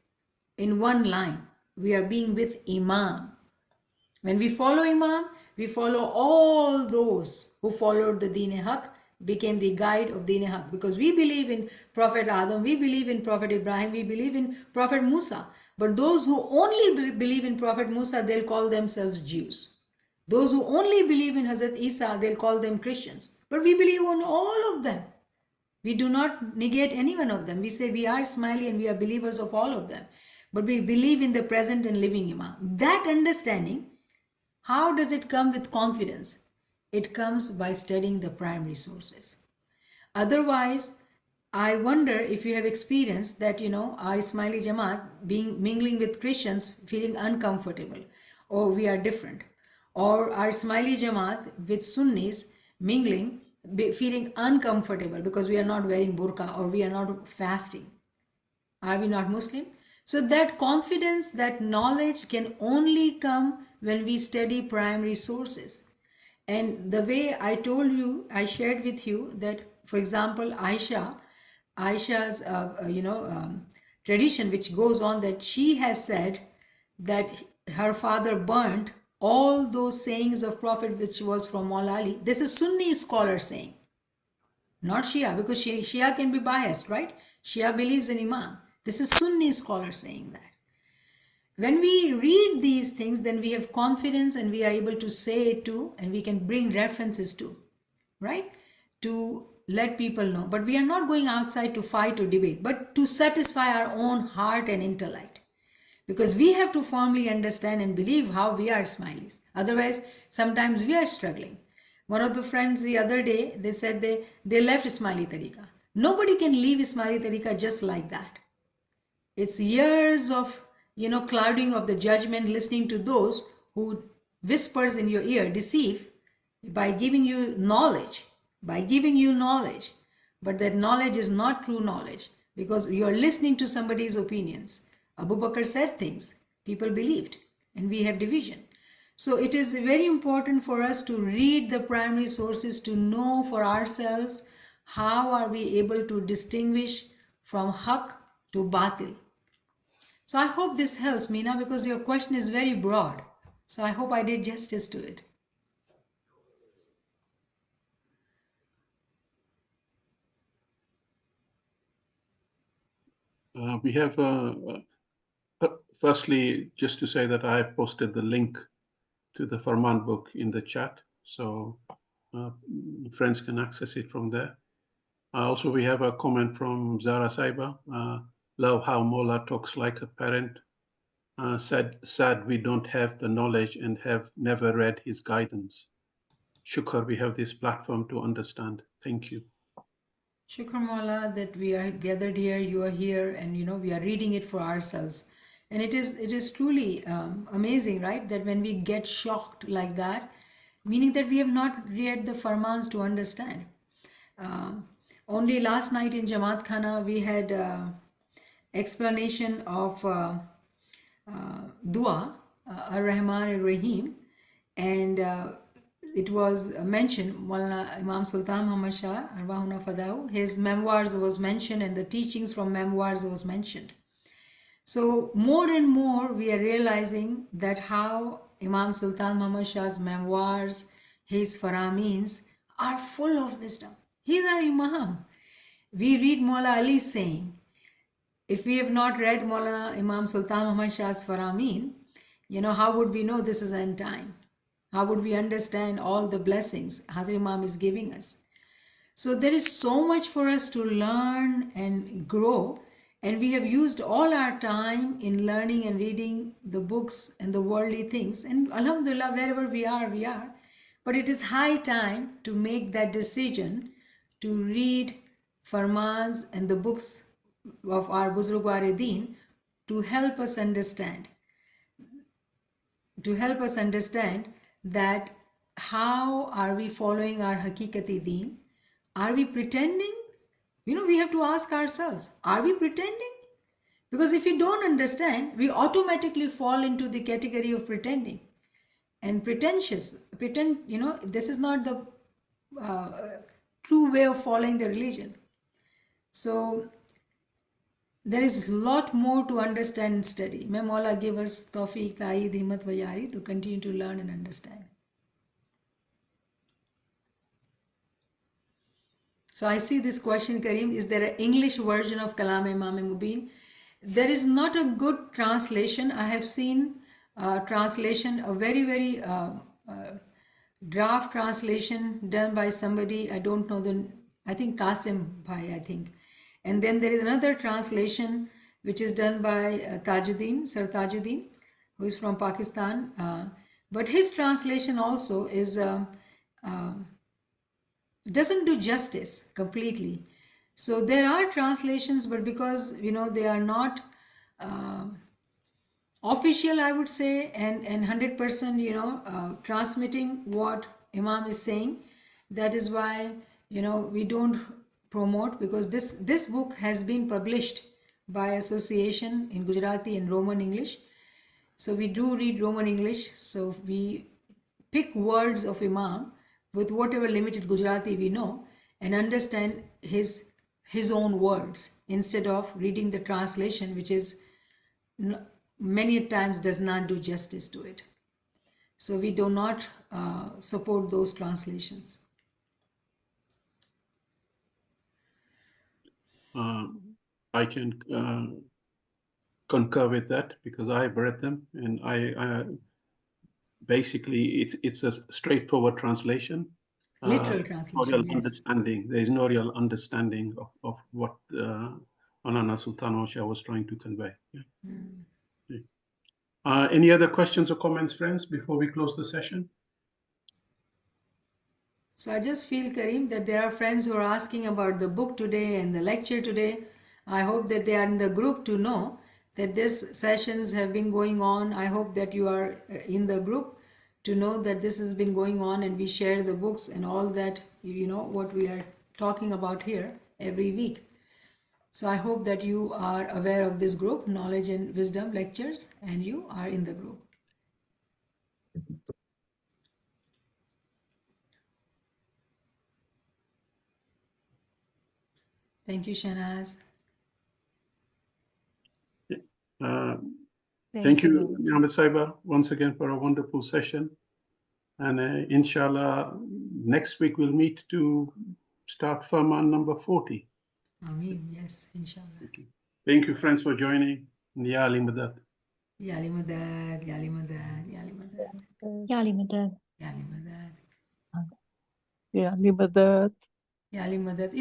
in one line. We are being with Imam. When we follow Imam, we follow all those who followed the Deen-e-Haq, became the guide of Deen-e-Haq. Because we believe in Prophet Adam, we believe in Prophet Ibrahim, we believe in Prophet Musa. But those who only believe in Prophet Musa, they'll call themselves Jews. Those who only believe in Hazrat Isa, they'll call them Christians. But we believe on all of them. We do not negate any one of them. We say we are Ismaili and we are believers of all of them. But we believe in the present and living Imam. That understanding, how does it come with confidence? It comes by studying the primary sources. Otherwise, I wonder if you have experienced that, our Ismaili Jamaat mingling with Christians, feeling uncomfortable, or we are different. Or our Ismaili Jamaat with Sunnis mingling, feeling uncomfortable because we are not wearing burqa or we are not fasting. Are we not Muslim? So that confidence, that knowledge can only come when we study primary sources. And the way I told you, I shared with you that, for example, Aisha's, tradition which goes on that she has said that her father burnt all those sayings of Prophet which was from Maula Ali. This is Sunni scholar saying, not Shia, because Shia can be biased, right? Shia believes in Imam. This is Sunni scholar saying that. When we read these things, then we have confidence and we are able to say it too, and we can bring references to, right? To let people know. But we are not going outside to fight or debate, but to satisfy our own heart and intellect. Because we have to firmly understand and believe how we are Ismailis. Otherwise, sometimes we are struggling. One of the friends the other day, they said they left Ismaili Tariqa. Nobody can leave Ismaili Tariqa just like that. It's years of, clouding of the judgment, listening to those who whispers in your ear, deceive by giving you knowledge, But that knowledge is not true knowledge because you're listening to somebody's opinions. Abu Bakr said things, people believed, and we have division. So it is very important for us to read the primary sources to know for ourselves how are we able to distinguish from haq to batil. So I hope this helps, Meena, because your question is very broad. So I hope I did justice to it. We have, firstly, just to say that I posted the link to the Farman book in the chat, so friends can access it from there. Also, we have a comment from Zara Saiba. Love how Mola talks like a parent. Sad we don't have the knowledge and have never read his guidance. Shukr, we have this platform to understand. Thank you. Shukr Mola that we are gathered here, you are here, and we are reading it for ourselves. And it is truly amazing, right? That when we get shocked like that, meaning that we have not read the Farmans to understand. Only last night in Jamaat Khana, we had explanation of Dua, Ar-Rahman Ar-Rahim, and it was mentioned, Maulana Imam Sultan Muhammad Shah, Arwahuna Fadahu, his memoirs was mentioned and the teachings from memoirs was mentioned. So more and more we are realizing that how Imam Sultan Muhammad Shah's memoirs, his Faramins are full of wisdom. He's our Imam. We read Maula Ali saying, if we have not read Maulana Imam Sultan Muhammad Shah's Faramin, how would we know this is end time? How would we understand all the blessings Hazrat Imam is giving us? So there is so much for us to learn and grow, and we have used all our time in learning and reading the books and the worldly things. And Alhamdulillah, wherever we are. But it is high time to make that decision to read Farmans and the books of our Buzrugwar-e-Deen to help us understand. That how are we following our Hakikati Deen? Are we pretending We have to ask ourselves, are we pretending? Because if we don't understand, we automatically fall into the category of pretending and pretend, this is not the true way of following the religion. So there is a lot more to understand and study. May Mawla give us tawfiq, ta'eed, himmat wa yari to continue to learn and understand. So I see this question, Kareem, is there an English version of Kalam Imam Mubin? There is not a good translation. I have seen translation, a very, very draft translation done by somebody, I don't know I think Qasim Bhai, I think. And then there is another translation which is done by Tajuddin, Sir Tajuddin, who is from Pakistan. But his translation also is doesn't do justice completely. So there are translations, but because they are not official, I would say, and 100% transmitting what Imam is saying. That is why we don't promote, because this book has been published by association in Gujarati and Roman English. So we do read Roman English. So we pick words of Imam with whatever limited Gujarati we know and understand his own words instead of reading the translation, which is many times does not do justice to it. So we do not support those translations. I can concur with that because I've read them, and I basically it's a straightforward translation. Literal translation, yes. Understanding. There is no real understanding of what Maulana Sultan Osha was trying to convey. Yeah. Any other questions or comments, friends, before we close the session? So I just feel, Kareem, that there are friends who are asking about the book today and the lecture today. I hope that they are in the group to know that these sessions have been going on. I hope that you are in the group to know that this has been going on, and we share the books and all that, what we are talking about here every week. So I hope that you are aware of this group, Knowledge and Wisdom Lectures, and you are in the group. Thank you, Shanaz. Thank you, Muhammad Saiba, once again for a wonderful session. And inshallah, next week we'll meet to start Farman number 40. Ameen, yes, inshallah. Thank you, friends, for joining. Ya Ali Madad. Ya Ali Madad, Ya Ali Madad, Ya Ali Madad. Ya Ali Madad. Ya Ali Madad. Ya Ali Madad. Ya Ali Madad.